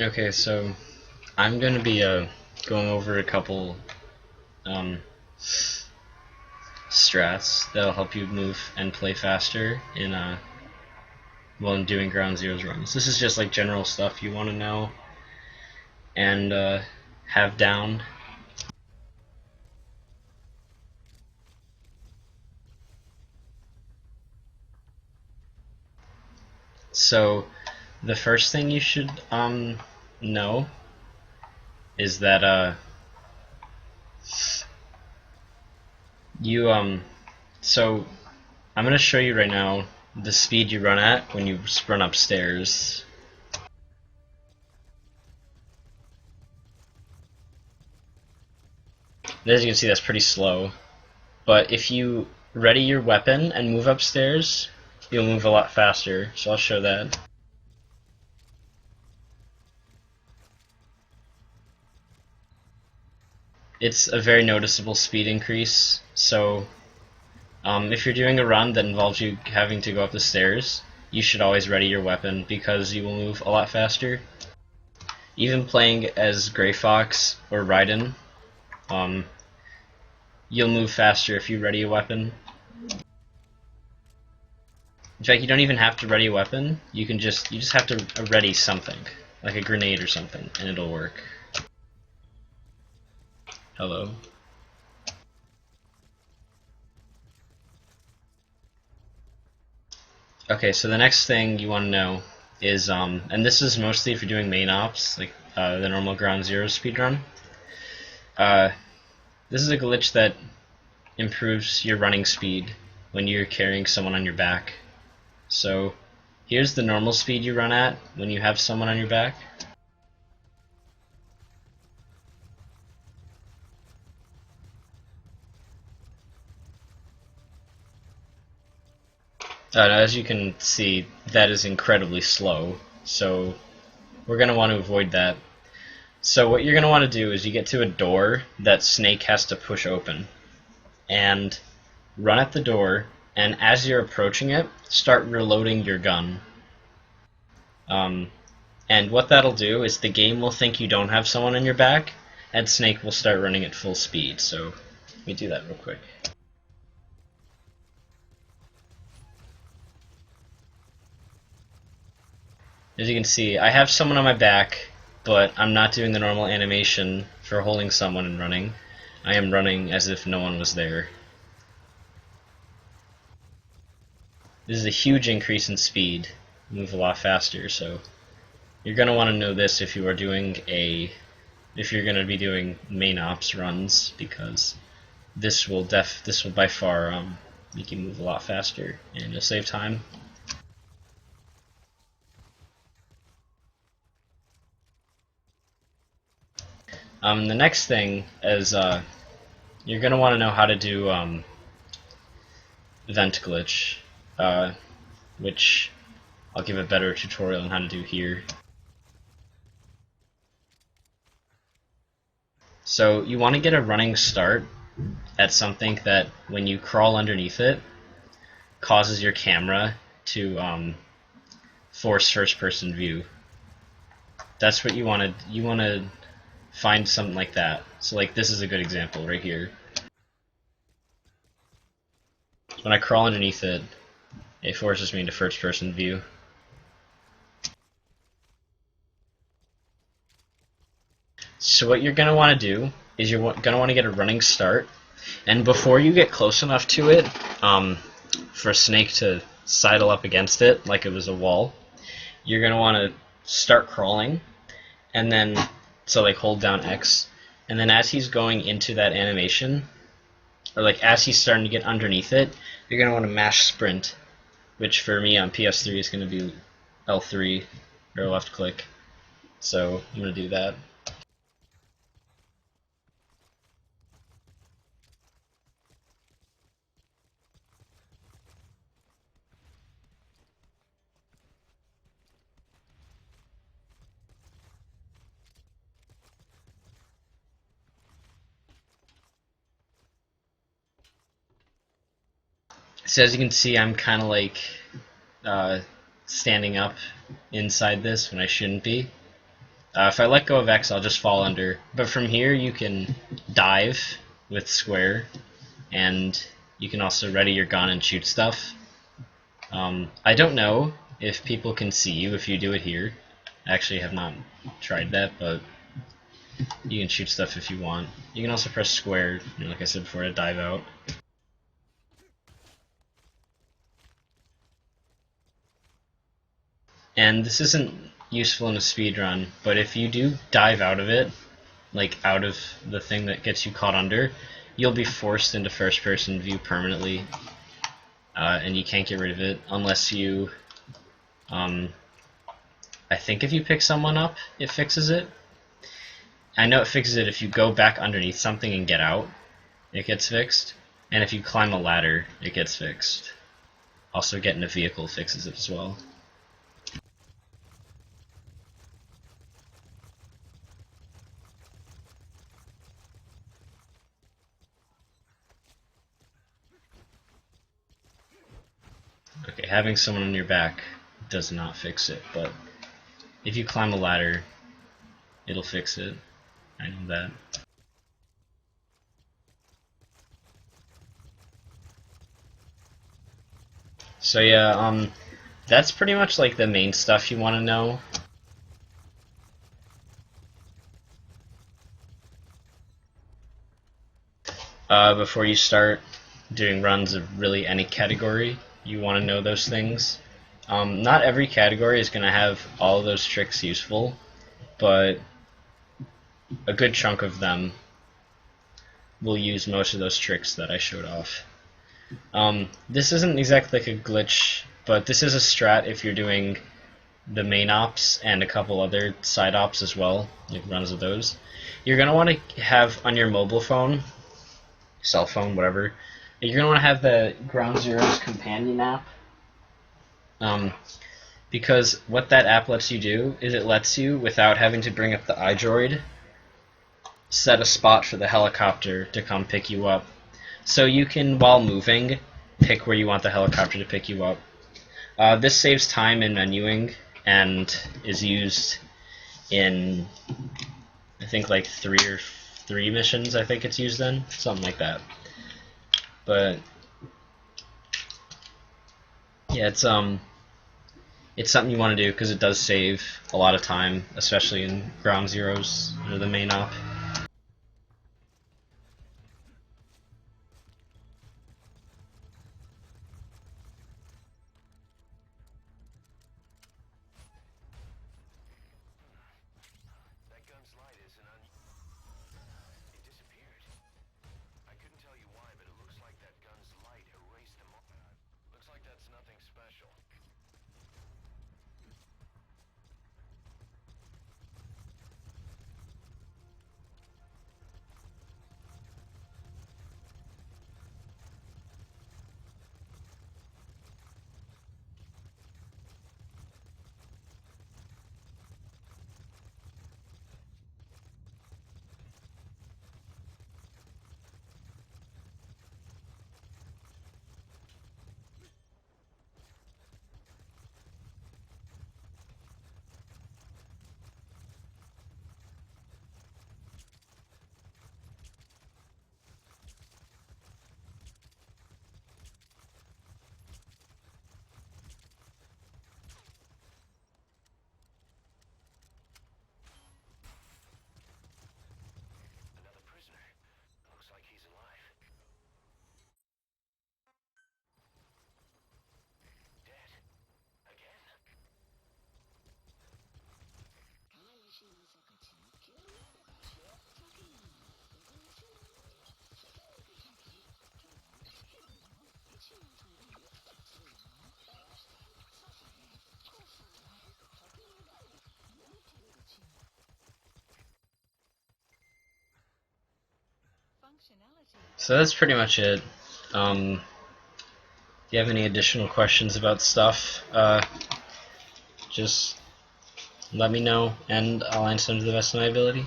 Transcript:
Okay, so I'm going to be going over a couple um, strats that'll help you move and play faster in doing ground zeros runs. This is just like general stuff you want to know and have down. So the first thing you should know is that you so I'm going to show you right now the speed you run at when you run upstairs. As you can see, that's pretty slow. But if you ready your weapon and move upstairs, you'll move a lot faster. So I'll show that. It's a very noticeable speed increase. So if you're doing a run that involves you having to go up the stairs, you should always ready your weapon because you will move a lot faster. Even playing as Grey Fox or Raiden, you'll move faster if you ready a weapon. In fact, you don't even have to ready a weapon. You just have to ready something, like a grenade or something, and it'll work. Hello. Okay, so the next thing you want to know is, and this is mostly if you're doing main ops, like the normal ground zero speedrun. This is a glitch that improves your running speed when you're carrying someone on your back. So here's the normal speed you run at when you have someone on your back. As you can see, that is incredibly slow, so we're going to want to avoid that. So what you're going to want to do is you get to a door that Snake has to push open, and run at the door, and as you're approaching it, start reloading your gun. And what that'll do is the game will think you don't have someone on your back, and Snake will start running at full speed. So let me do that real quick. As you can see, I have someone on my back, but I'm not doing the normal animation for holding someone and running. I am running as if no one was there. This is a huge increase in speed. Move a lot faster, so you're going to want to know this if you are doing if you're going to be doing main ops runs, because this will by far make you move a lot faster and you'll save time. The next thing is you're going to want to know how to do vent glitch, which I'll give a better tutorial on how to do here. So you want to get a running start at something that when you crawl underneath it causes your camera to force first-person view. That's what you want to. You want to find something like that. So like this is a good example right here. When I crawl underneath it, it forces me into first-person view. So what you're going to want to do is you're going to want to get a running start, and before you get close enough to it for Snake to sidle up against it like it was a wall, you're going to want to start crawling, and then so like hold down X, and then as he's going into that animation, or like as he's starting to get underneath it, you're going to want to mash sprint, which for me on PS3 is going to be L3 or left click. So I'm going to do that. So as you can see, I'm kind of like standing up inside this when I shouldn't be. If I let go of X, I'll just fall under. But from here, you can dive with square, and you can also ready your gun and shoot stuff. I don't know if people can see you if you do it here. I actually have not tried that, but you can shoot stuff if you want. You can also press square, like I said before, to dive out. And this isn't useful in a speedrun, but if you do dive out of it, like out of the thing that gets you caught under, you'll be forced into first person view permanently, and you can't get rid of it unless you, I think if you pick someone up, it fixes it. I know it fixes it if you go back underneath something and get out, it gets fixed, and if you climb a ladder, it gets fixed. Also, getting a vehicle fixes it as well. Okay, having someone on your back does not fix it, but if you climb a ladder, it'll fix it. I know that. So yeah, that's pretty much like the main stuff you want to know. Before you start doing runs of really any category, you want to know those things. Not every category is going to have all of those tricks useful, but a good chunk of them will use most of those tricks that I showed off. This isn't exactly like a glitch, but this is a strat if you're doing the main ops and a couple other side ops as well, like runs of those. You're going to want to have on your mobile phone, cell phone, whatever, you're going to want to have the Ground Zeroes companion app. Because what that app lets you do is it lets you, without having to bring up the iDroid, set a spot for the helicopter to come pick you up. So you can, while moving, pick where you want the helicopter to pick you up. This saves time in menuing and is used in, I think, like three missions, I think it's used in, something like that. But yeah, it's something you want to do because it does save a lot of time, especially in Ground Zeroes or the main op. So that's pretty much it. If you have any additional questions about stuff, just let me know and I'll answer them to the best of my ability.